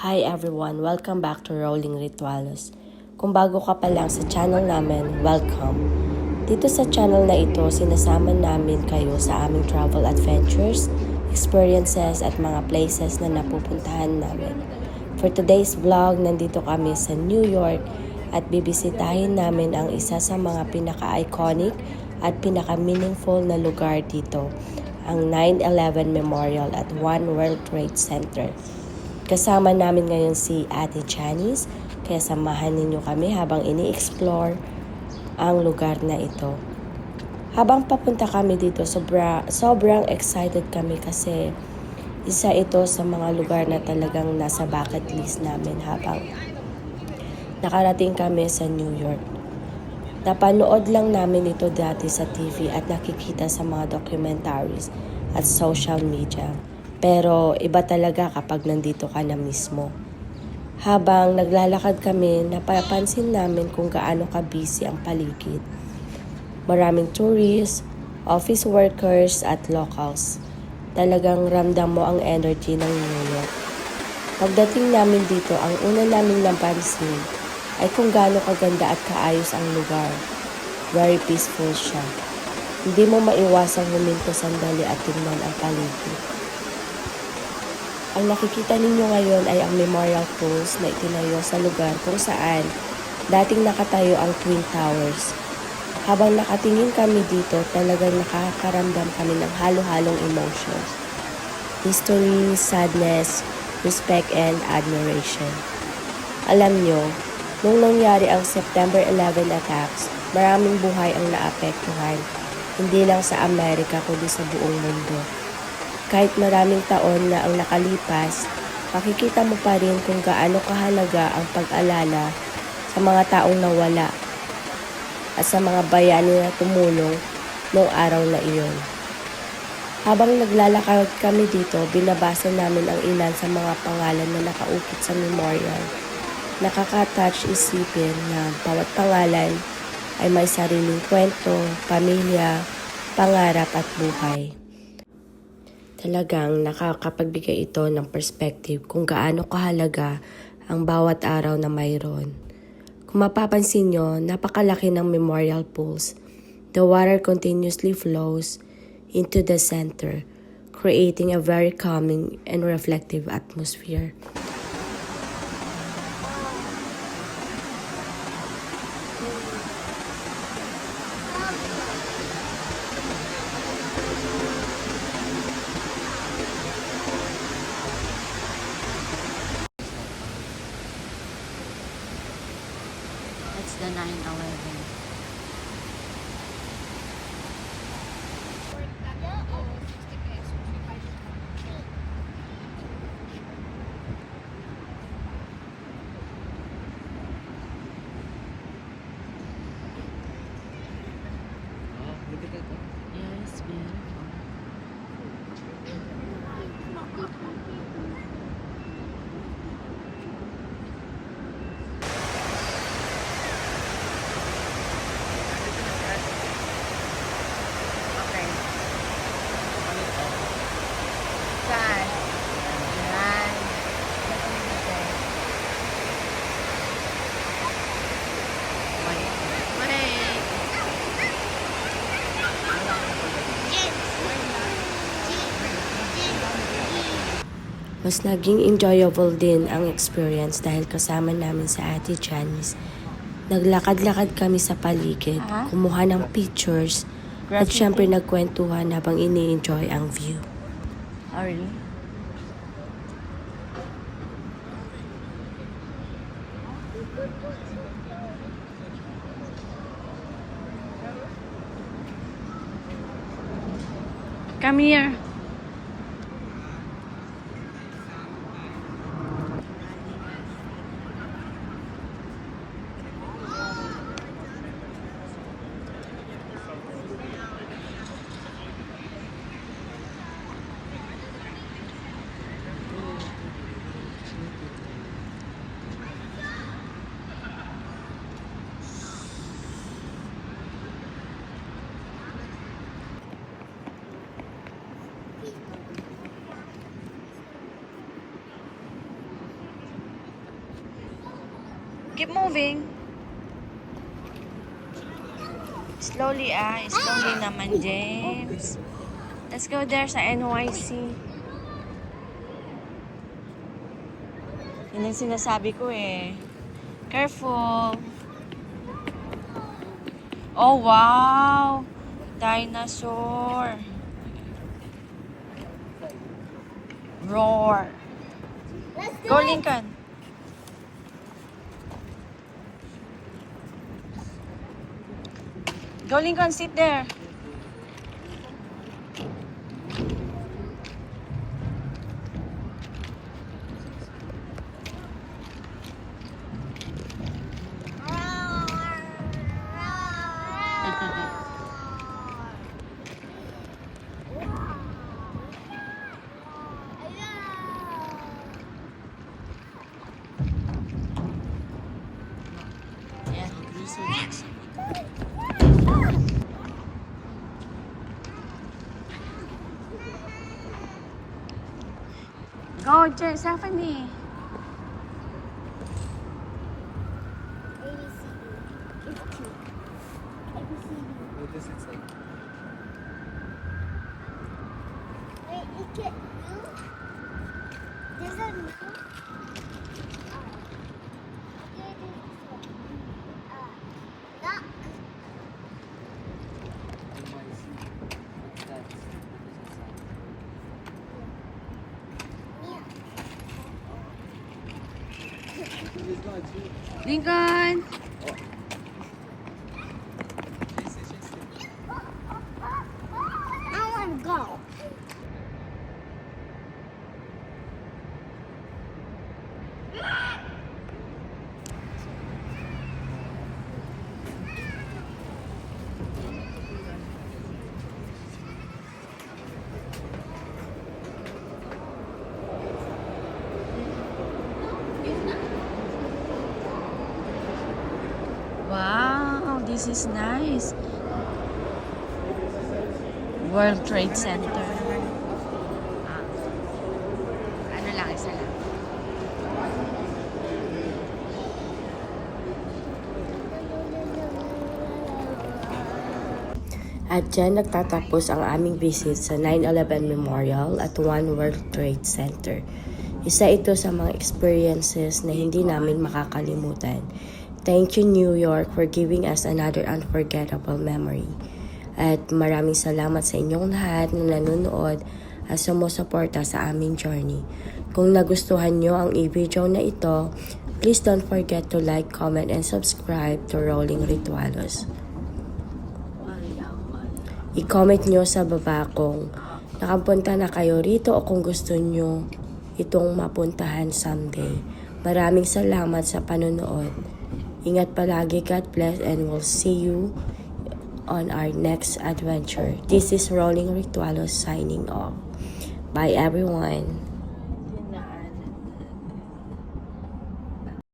Hi everyone! Welcome back to Rolling Ritualos. Kung bago ka pa lang sa channel namin, welcome! Dito sa channel na ito, sinasama namin kayo sa aming travel adventures, experiences at mga places na napupuntahan namin. For today's vlog, nandito kami sa New York at bibisitahin namin ang isa sa mga pinaka-iconic at pinaka-meaningful na lugar dito, ang 9/11 Memorial at One World Trade Center. Kasama namin ngayon si Ate Janice, kaya samahan ninyo kami habang ini-explore ang lugar na ito. Habang papunta kami dito, sobrang excited kami kasi isa ito sa mga lugar na talagang nasa bucket list namin habang nakarating kami sa New York. Napanood lang namin ito dati sa TV at nakikita sa mga documentaries at social media. Pero iba talaga kapag nandito ka na mismo. Habang naglalakad kami, napapansin namin kung gaano ka-busy ang paligid. Maraming tourists, office workers at locals. Talagang ramdam mo ang energy ng New York. Pagdating namin dito, ang una naming napansin ay kung gaano kaganda at kaayos ang lugar. Very peaceful siya. Hindi mo maiwasang huminto sandali at tingnan ang paligid. Ang nakikita ninyo ngayon ay ang memorial post na itinayo sa lugar kung saan dating nakatayo ang Twin Towers. Habang nakatingin kami dito, talagang nakakaramdam kami ng halo-halong emotions. History, sadness, respect, and admiration. Alam nyo, nung nangyari ang September 11 attacks, maraming buhay ang naapektuhan, hindi lang sa Amerika kundi sa buong mundo. Kahit maraming taon na ang nakalipas, makikita mo pa rin kung gaano kahalaga ang pag-alala sa mga taong nawala at sa mga bayani na tumulong noong araw na iyon. Habang naglalakad kami dito, binabasa namin ang ilan sa mga pangalan na nakaukit sa memorial. Nakaka-touch isipin na bawat pangalan ay may sariling kwento, pamilya, pangarap at buhay. Talagang nakakapagbigay ito ng perspective kung gaano kahalaga ang bawat araw na mayroon. Kung mapapansin nyo, napakalaki ng memorial pools. The water continuously flows into the center, creating a very calming and reflective atmosphere. That's the 9/11. Yes, beautiful. Okay. Saan? Yan. Mas naging enjoyable din ang experience dahil kasama namin sa Ate Janice. Naglakad-lakad kami sa paligid, kumuha ng pictures, at syempre nagkwentuhan habang ini-enjoy ang view. Oh, really? Come here. Keep moving. Slowly slowly naman, James. Let's go there sa NYC. Yun ang sinasabi ko eh. Careful. Oh, wow. Dinosaur. Roar. Go, Lincoln. Go, Lincoln. Sit there. Go, Stephanie. What does it say? Wait, it get new? There's a new? Knock. NYC. What's that? What does it say? It's not too. Lincoln. I want to go. Wow, this is nice. World Trade Center. Ano lang, isa lang. At dyan nagtatapos ang aming visit sa 9/11 Memorial at One World Trade Center. Isa ito sa mga experiences na hindi namin makakalimutan. Thank you, New York, for giving us another unforgettable memory. At maraming salamat sa inyong lahat na nanonood at sumusuporta sa aming journey. Kung nagustuhan nyo ang i-video na ito, please don't forget to like, comment, and subscribe to Rolling Ritualos. I-comment nyo sa baba kung nakapunta na kayo rito o kung gusto nyo itong mapuntahan someday. Maraming salamat sa panonood. Ingat palagi, God bless, and we'll see you on our next adventure. This is Rolling Ritualos signing off. Bye everyone.